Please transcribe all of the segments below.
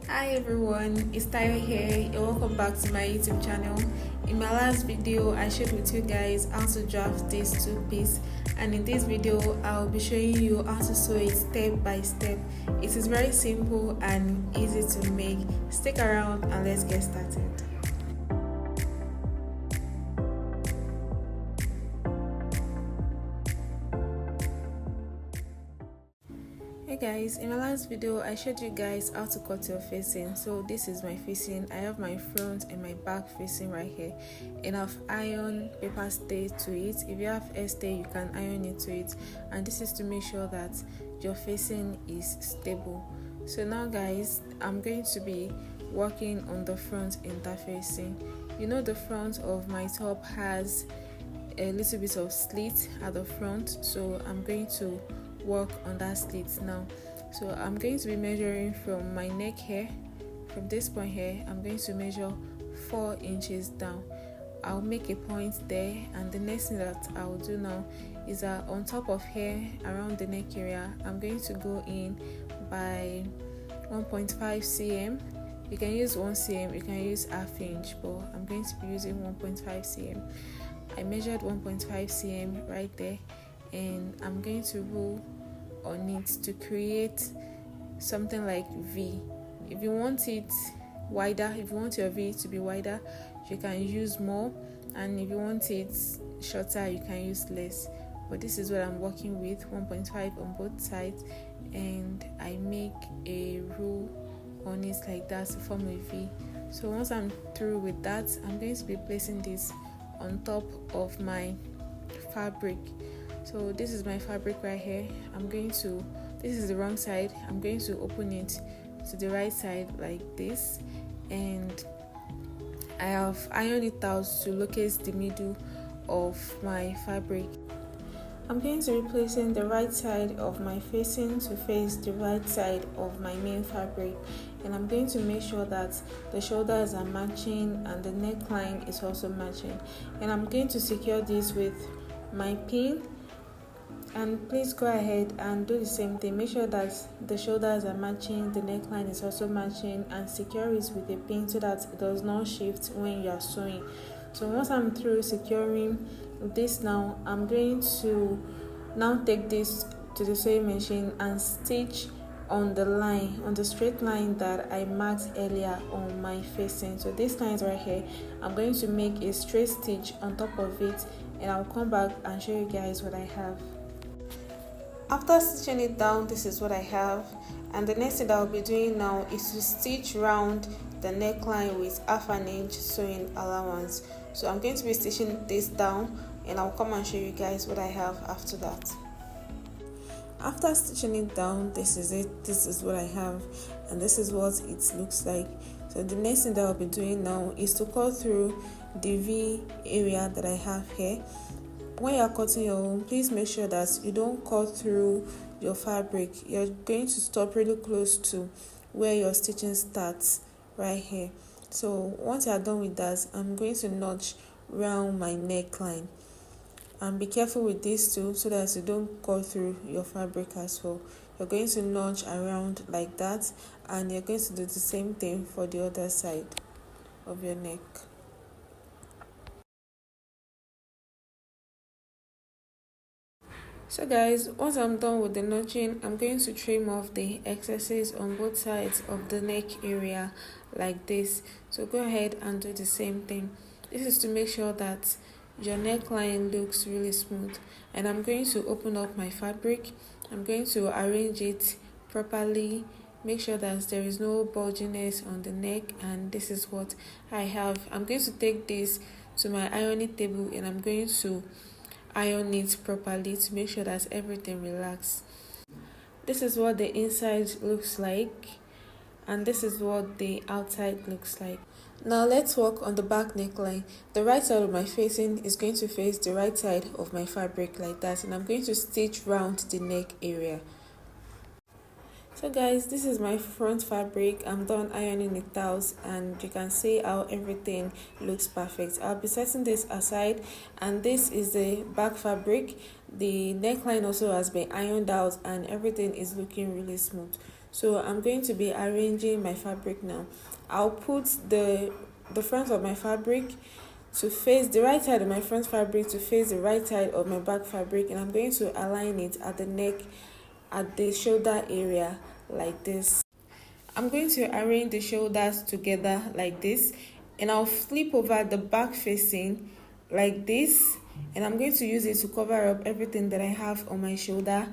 Hi everyone, it's Tyler here and welcome back to my YouTube channel. In my last video, I shared with you guys how to draft this two-piece, and in this video, I'll be showing you how to sew it step by step. It is very simple and easy to make. Stick around and let's get started. Hey guys, in my last video I showed you guys how to cut your facing. So this is my facing. I have my front and my back facing right here, and I've ironed paper stay to it. If you have hair stay, you can iron it to it, and this is to make sure that your facing is stable. So now guys, I'm going to be working on the front interfacing. You know, the front of my top has a little bit of slit at the front, so I'm going to work on that slit now. So I'm going to be measuring from my neck here, from this point here. I'm going to measure 4 inches down. I'll make a point there, and the next thing that I'll do now is that on top of here around the neck area, I'm going to go in by 1.5 cm. You can use 1 cm, you can use ½ inch, but I'm going to be using 1.5 cm. I measured 1.5 cm right there, and I'm going to roll on it to create something like V. If you want it wider, if you want your V to be wider, you can use more, and if you want it shorter, you can use less. But this is what I'm working with, 1.5 on both sides, and I make a roll on it like that to form a V. So once I'm through with that, I'm going to be placing this on top of my fabric. So this is my fabric right here. This is the wrong side. I'm going to open it to the right side like this, and I have ironed it out to locate the middle of my fabric. I'm going to be placing the right side of my facing to face the right side of my main fabric, and I'm going to make sure that the shoulders are matching and the neckline is also matching. And I'm going to secure this with my pin. And please go ahead and do the same thing. Make sure that the shoulders are matching, the neckline is also matching, and secure it with a pin so that it does not shift when you are sewing. So once I'm through securing this now, I'm going to now take this to the sewing machine and stitch on the line, on the straight line that I marked earlier on my facing. So this line is right here. I'm going to make a straight stitch on top of it, and I'll come back and show you guys what I have. After stitching it down, this is what I have, and the next thing that I'll be doing now is to stitch round the neckline with ½ inch sewing allowance. So I'm going to be stitching this down, and I'll come and show you guys what I have after that. After stitching it down, this is it. This is what I have, and this is what it looks like. So the next thing that I'll be doing now is to cut through the V area that I have here. When you are cutting your own, please make sure that you don't cut through your fabric. You're going to stop really close to where your stitching starts right here. So once you are done with that, I'm going to notch round my neckline, and be careful with this too so that you don't cut through your fabric as well. You're going to notch around like that, and you're going to do the same thing for the other side of your neck. So guys, once I'm done with the notching, I'm going to trim off the excesses on both sides of the neck area like this. So go ahead and do the same thing. This is to make sure that your neckline looks really smooth. And I'm going to open up my fabric. I'm going to arrange it properly, make sure that there is no bulginess on the neck, and this is what I have. I'm going to take this to my ironing table, and I'm going to iron it properly to make sure that everything relaxes. This is what the inside looks like, and this is what the outside looks like. Now let's work on the back neckline. The right side of my facing is going to face the right side of my fabric like that, and I'm going to stitch round the neck area. So guys, this is my front fabric. I'm done ironing it out, and you can see how everything looks perfect. I'll be setting this aside, and this is the back fabric. The neckline also has been ironed out, and everything is looking really smooth. So I'm going to be arranging my fabric now. I'll put the front of my fabric to face the right side of my front fabric to face the right side of my back fabric, and I'm going to align it at the neck, at the shoulder area, like this. I'm going to arrange the shoulders together like this, and I'll flip over the back facing like this, and I'm going to use it to cover up everything that I have on my shoulder.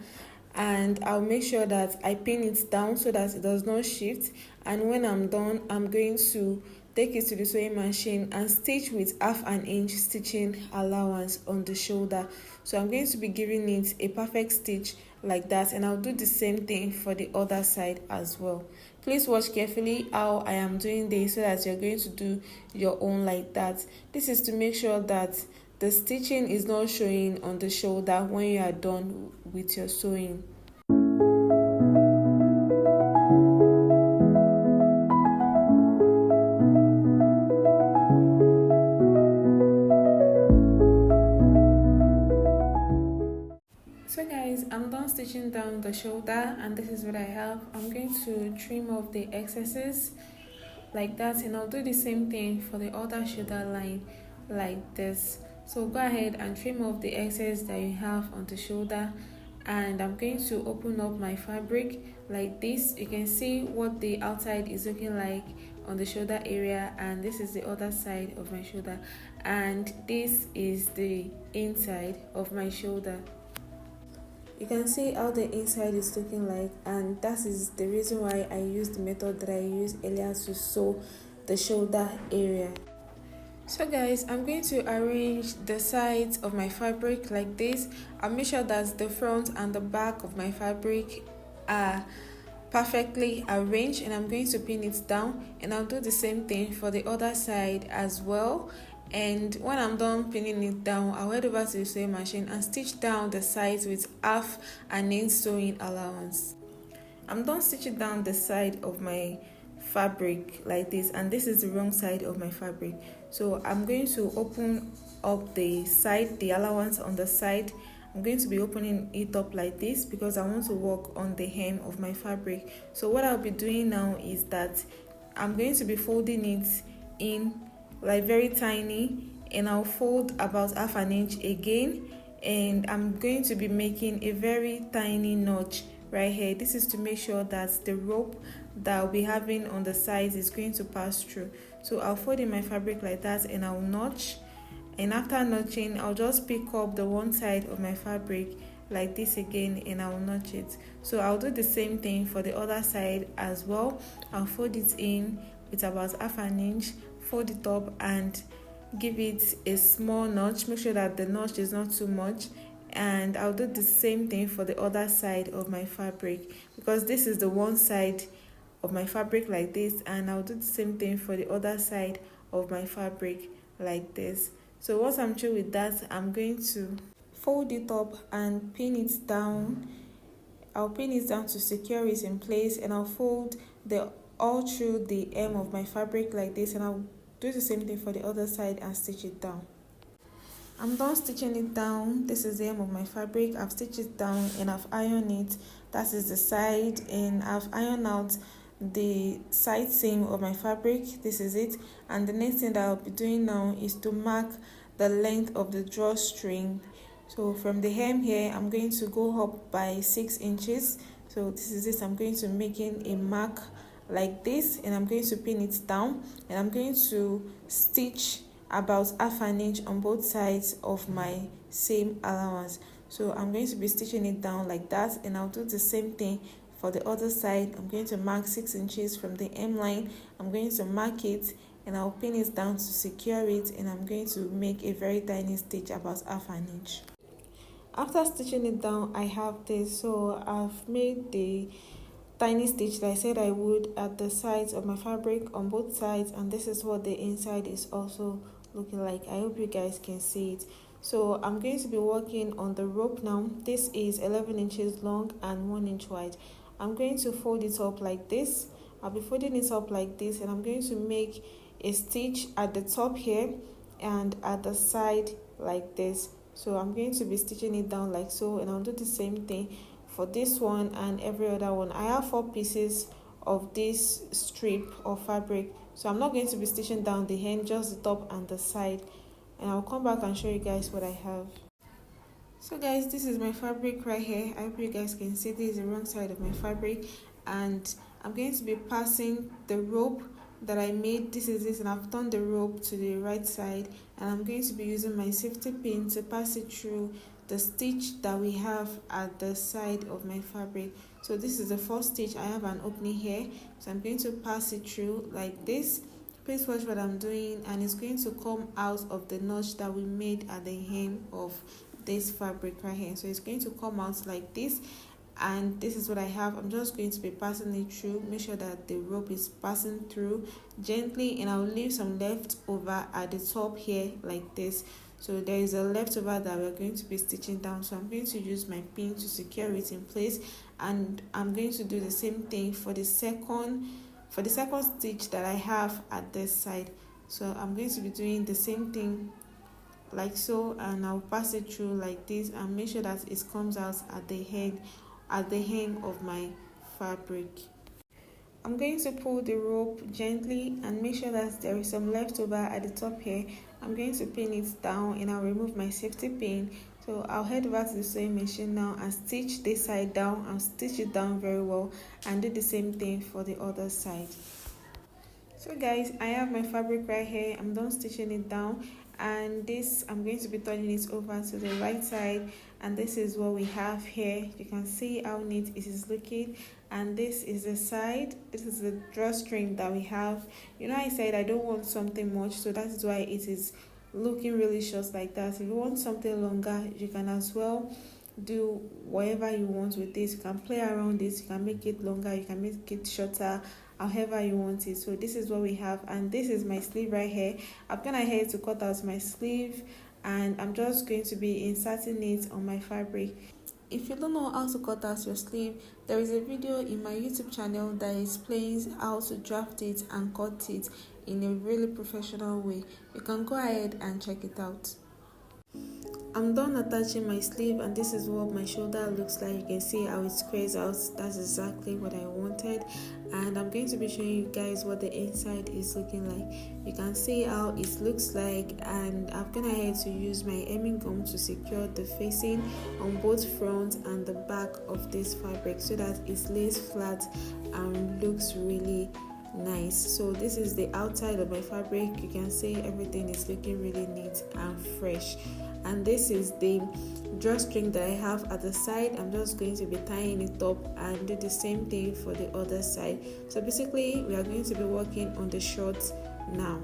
And I'll make sure that I pin it down so that it does not shift, and when I'm done, I'm going to take it to the sewing machine and stitch with 1/2 inch stitching allowance on the shoulder. So I'm going to be giving it a perfect stitch like that, and I'll do the same thing for the other side as well. Please watch carefully how I am doing this so that you're going to do your own like that. This is to make sure that the stitching is not showing on the shoulder when you are done with your sewing. So guys, I'm done stitching down the shoulder, and this is what I have. I'm going to trim off the excesses like that, and I'll do the same thing for the other shoulder line like this. So go ahead and trim off the excess that you have on the shoulder, and I'm going to open up my fabric like this. You can see what the outside is looking like on the shoulder area, and this is the other side of my shoulder, and this is the inside of my shoulder. You can see how the inside is looking like, and that is the reason why I used the method that I used earlier to sew the shoulder area. So guys, I'm going to arrange the sides of my fabric like this. I'll make sure that the front and the back of my fabric are perfectly arranged, and I'm going to pin it down, and I'll do the same thing for the other side as well. And when I'm done pinning it down, I'll head over to the sewing machine and stitch down the sides with 1/2 inch sewing allowance. I'm done stitching down the side of my fabric like this, and this is the wrong side of my fabric. So I'm going to open up the side, the allowance on the side. I'm going to be opening it up like this because I want to work on the hem of my fabric. So what I'll be doing now is that I'm going to be folding it in like very tiny, and I'll fold about 1/2 inch again, and I'm going to be making a very tiny notch right here. This is to make sure that the rope that I'll be having on the sides is going to pass through. So I'll fold in my fabric like that, and I'll notch, and after notching, I'll just pick up the one side of my fabric like this again, and I'll notch it. So I'll do the same thing for the other side as well. I'll fold it in with about 1/2 inch, fold it up and give it a small notch. Make sure that the notch is not too much, and I'll do the same thing for the other side of my fabric because this is the one side of my fabric like this, and I'll do the same thing for the other side of my fabric like this. So once I'm through with that, I'm going to fold it up and pin it down. I'll pin it down to secure it in place, and I'll fold all through the hem of my fabric like this, and I'll do the same thing for the other side and stitch it down. I'm done stitching it down. This is the hem of my fabric. I've stitched it down and I've ironed it. That is the side, and I've ironed out the side seam of my fabric. This is it, and the next thing that I'll be doing now is to mark the length of the drawstring. So from the hem here, I'm going to go up by 6 inches. So this is it. I'm going to making a mark like this, and I'm going to pin it down, and I'm going to stitch about 1/2 inch on both sides of my seam allowance. So I'm going to be stitching it down like that, and I'll do the same thing for the other side. I'm going to mark 6 inches from the hem line. I'm going to mark it, and I'll pin it down to secure it, and I'm going to make a very tiny stitch about 1/2 inch. After stitching it down, I have this. So I've made the tiny stitch that I said I would at the sides of my fabric on both sides, and this is what the inside is also looking like. I hope you guys can see it. So I'm going to be working on the rope now. This is 11 inches long and 1 inch wide. I'm going to fold it up like this. I'll be folding it up like this, and I'm going to make a stitch at the top here and at the side like this. So I'm going to be stitching it down like so, and I'll do the same thing for this one and every other one. I have 4 pieces of this strip of fabric, so I'm not going to be stitching down the hem, just the top and the side, and I'll come back and show you guys what I have. So guys, this is my fabric right here. I hope you guys can see this is the wrong side of my fabric, and I'm going to be passing the rope that I made. This is it, and I've turned the rope to the right side, and I'm going to be using my safety pin to pass it through the stitch that we have at the side of my fabric. So this is the first stitch. I have an opening here, so I'm going to pass it through like this. Please watch what I'm doing, and it's going to come out of the notch that we made at the hem of this fabric right here. So it's going to come out like this, and this is what I have. I'm just going to be passing it through. Make sure that the rope is passing through gently, and I'll leave some left over at the top here like this. So there is a leftover that we're going to be stitching down, so I'm going to use my pin to secure it in place, and I'm going to do the same thing for the second stitch that I have at this side. So I'm going to be doing the same thing like so, and I'll pass it through like this and make sure that it comes out at the hem of my fabric. I'm going to pull the rope gently and make sure that there is some leftover at the top here. I'm going to pin it down, and I'll remove my safety pin. So I'll head over to the sewing machine now and stitch this side down and stitch it down very well, and do the same thing for the other side. So guys, I have my fabric right here. I'm done stitching it down, and this I'm going to be turning it over to the right side, and this is what we have here. You can see how neat it is looking, and this is the side. This is the drawstring that we have. You know, I said I don't want something much, so that is why it is looking really short like that. If you want something longer, you can as well do whatever you want with this. You can play around this, you can make it longer, you can make it shorter, however you want it. So this is what we have, and this is my sleeve right here. I've gone ahead to cut out my sleeve, and I'm just going to be inserting it on my fabric. If you don't know how to cut out your sleeve, there is a video in my YouTube channel that explains how to draft it and cut it in a really professional way. You can go ahead and check it out. I'm done attaching my sleeve, and this is what my shoulder looks like. You can see how it squares out. That's exactly what I wanted, and I'm going to be showing you guys what the inside is looking like. You can see how it looks like, and I've gone ahead to use my hemming gum to secure the facing on both front and the back of this fabric so that it lays flat and looks really nice. So this is the outside of my fabric. You can see everything is looking really neat and fresh, and this is the drawstring that I have at the side. I'm just going to be tying it up and do the same thing for the other side. So basically we are going to be working on the shorts now.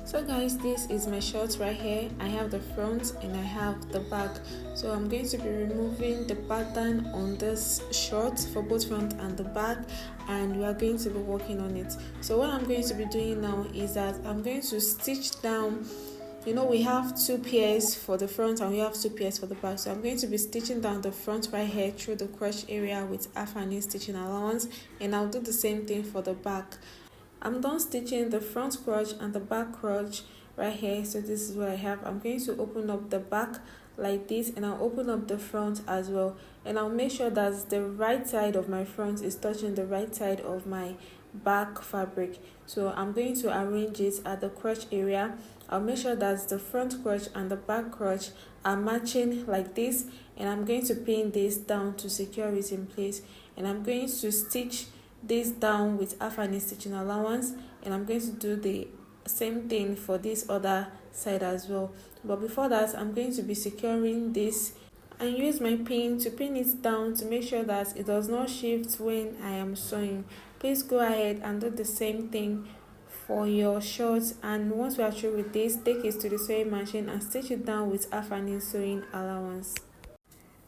So guys, this is my shorts right here. I have the front and I have the back. So I'm going to be removing the pattern on this shorts for both front and the back, and we are going to be working on it. So what I'm going to be doing now is that I'm going to stitch down. You know, we have 2 pairs for the front and we have 2 pairs for the back. So I'm going to be stitching down the front right here through the crotch area with half an inch stitching allowance, and I'll do the same thing for the back. I'm done stitching the front crotch and the back crotch right here. So this is what I have. I'm going to open up the back like this, and I'll open up the front as well, and I'll make sure that the right side of my front is touching the right side of my back fabric. So I'm going to arrange it at the crotch area. I'll make sure that the front crotch and the back crotch are matching like this, and I'm going to pin this down to secure it in place, and I'm going to stitch this down with half an inch stitching allowance, and I'm going to do the same thing for this other side as well. But before that, I'm going to be securing this and use my pin to pin it down to make sure that it does not shift when I am sewing. Please go ahead and do the same thing for your shorts, and once we are through with this, take it to the sewing machine and stitch it down with half an inch sewing allowance.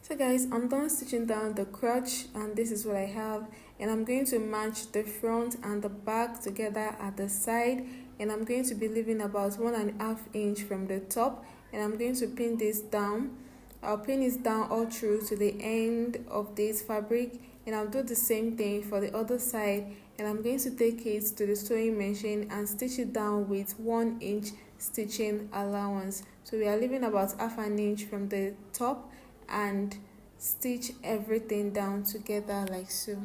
So guys, I'm done stitching down the crotch, and this is what I have, and I'm going to match the front and the back together at the side, and I'm going to be leaving about 1.5 inch from the top, and I'm going to pin this down. I'll pin it down all through to the end of this fabric, and I'll do the same thing for the other side, and I'm going to take it to the sewing machine and stitch it down with 1 inch stitching allowance. So we are leaving about half an inch from the top and stitch everything down together like so.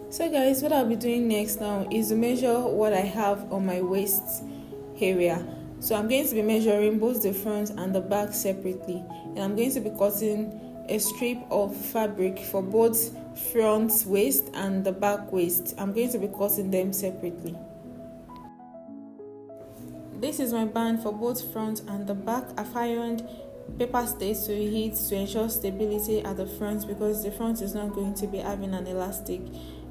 So guys, what I'll be doing next now is to measure what I have on my waist area. So I'm going to be measuring both the front and the back separately, and I'm going to be cutting a strip of fabric for both front waist and the back waist. I'm going to be cutting them separately. This is my band for both front and the back. I've ironed paper stays to heat to ensure stability at the front, because the front is not going to be having an elastic,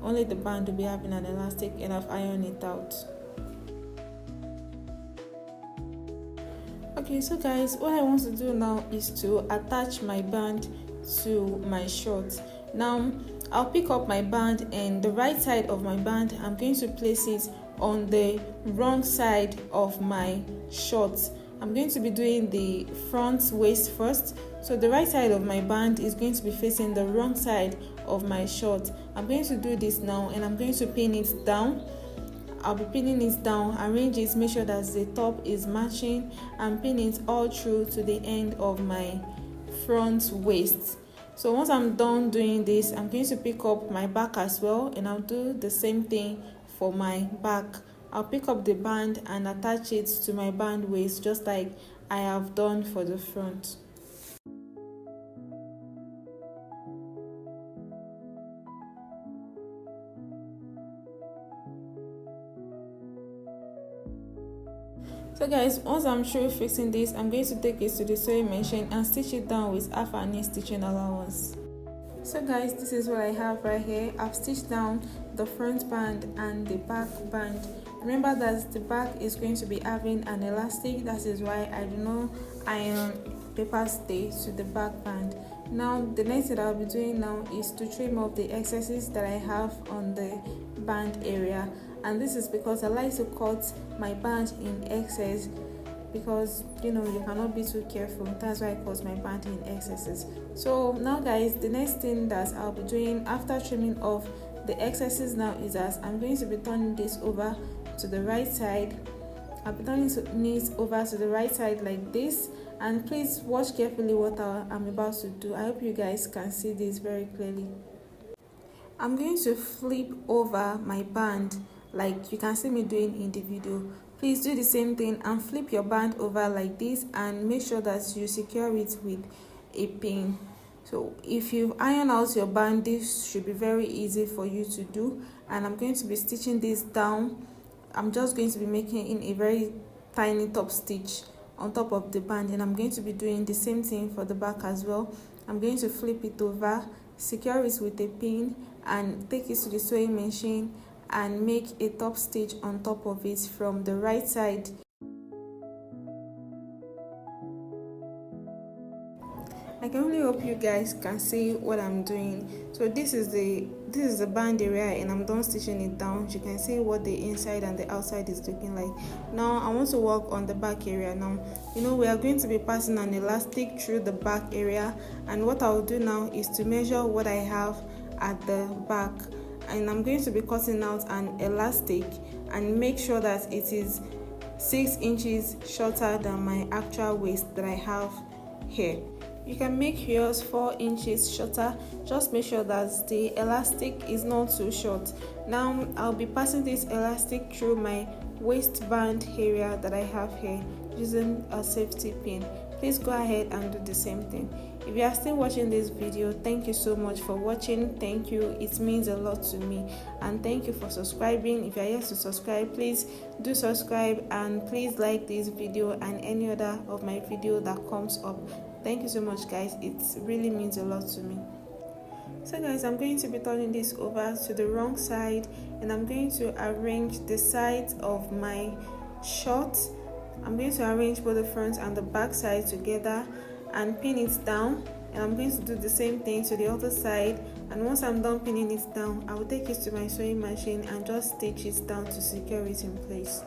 only the band will be having an elastic, and I've ironed it out. Okay, so guys, what I want to do now is to attach my band to my short. Now I'll pick up my band, and the right side of my band, I'm going to place it on the wrong side of my short. I'm going to be doing the front waist first. So the right side of my band is going to be facing the wrong side of my short. I'm going to do this now, and I'm going to pin it down. I'll be pinning it down, arrange it, make sure that the top is matching, and pin it all through to the end of my front waist. So once I'm done doing this, I'm going to pick up my back as well, and I'll do the same thing for my back. I'll pick up the band and attach it to my band waist, just like I have done for the front. So guys, once I'm through fixing this, I'm going to take it to the sewing machine and stitch it down with half an inch stitching allowance. So guys, this is what I have right here. I've stitched down the front band and the back band. Remember that the back is going to be having an elastic. That is why I do not iron paper stay to the back band. Now the next thing I'll be doing now is to trim off the excesses that I have on the band area, and this is because I like to cut my band in excess, because you cannot be too careful. That's why I cut my band in excesses. So now guys, the next thing that I'll be doing after trimming off the excesses now is that I'm going to be turning this over to the right side. I'll be turning it over to the right side like this, and please watch carefully what I'm about to do. I hope you guys can see this very clearly. I'm going to flip over my band like you can see me doing in the video. Please do the same thing and flip your band over like this, and make sure that you secure it with a pin. So if you iron out your band, this should be very easy for you to do. And I'm going to be stitching this down. I'm just going to be making in a very tiny top stitch on top of the band, and I'm going to be doing the same thing for the back as well. I'm going to flip it over, secure it with a pin, and take it to the sewing machine and make a top stitch on top of it from the right side. I can only hope you guys can see what I'm doing. So this is the band area, and I'm done stitching it down. You can see what the inside and the outside is looking like. Now I want to work on the back area. Now we are going to be passing an elastic through the back area, and what I'll do now is to measure what I have at the back, and I'm going to be cutting out an elastic and make sure that it is 6 inches shorter than my actual waist that I have here. You can make yours 4 inches shorter. Just make sure that the elastic is not too short. Now I'll be passing this elastic through my waistband area that I have here using a safety pin. Please go ahead and do the same thing. If you are still watching this video, thank you so much for watching. Thank you, it means a lot to me. And thank you for subscribing. If you are yet to subscribe, please do subscribe, and please like this video and any other of my video that comes up. Thank you so much guys, it really means a lot to me. So guys, I'm going to be turning this over to the wrong side, and I'm going to arrange the sides of my short. I'm going to arrange both the front and the back side together and pin it down, and I'm going to do the same thing to the other side. And once I'm done pinning it down, I will take it to my sewing machine and just stitch it down to secure it in place.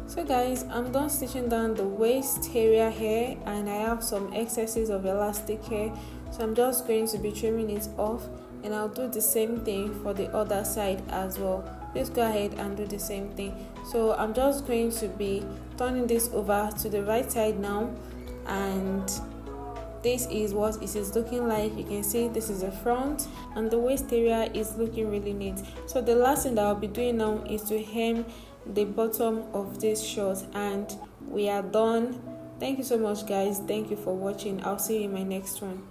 So guys, I'm done stitching down the waist area here, and I have some excesses of elastic here, so I'm just going to be trimming it off. and I'll do the same thing for the other side as well. Please go ahead and do the same thing. So I'm just going to be turning this over to the right side now, and this is what it is looking like. You can see this is the front, and the waist area is looking really neat. So the last thing that I'll be doing now is to hem the bottom of this short, and we are done. Thank you so much, guys. Thank you for watching. I'll see you in my next one.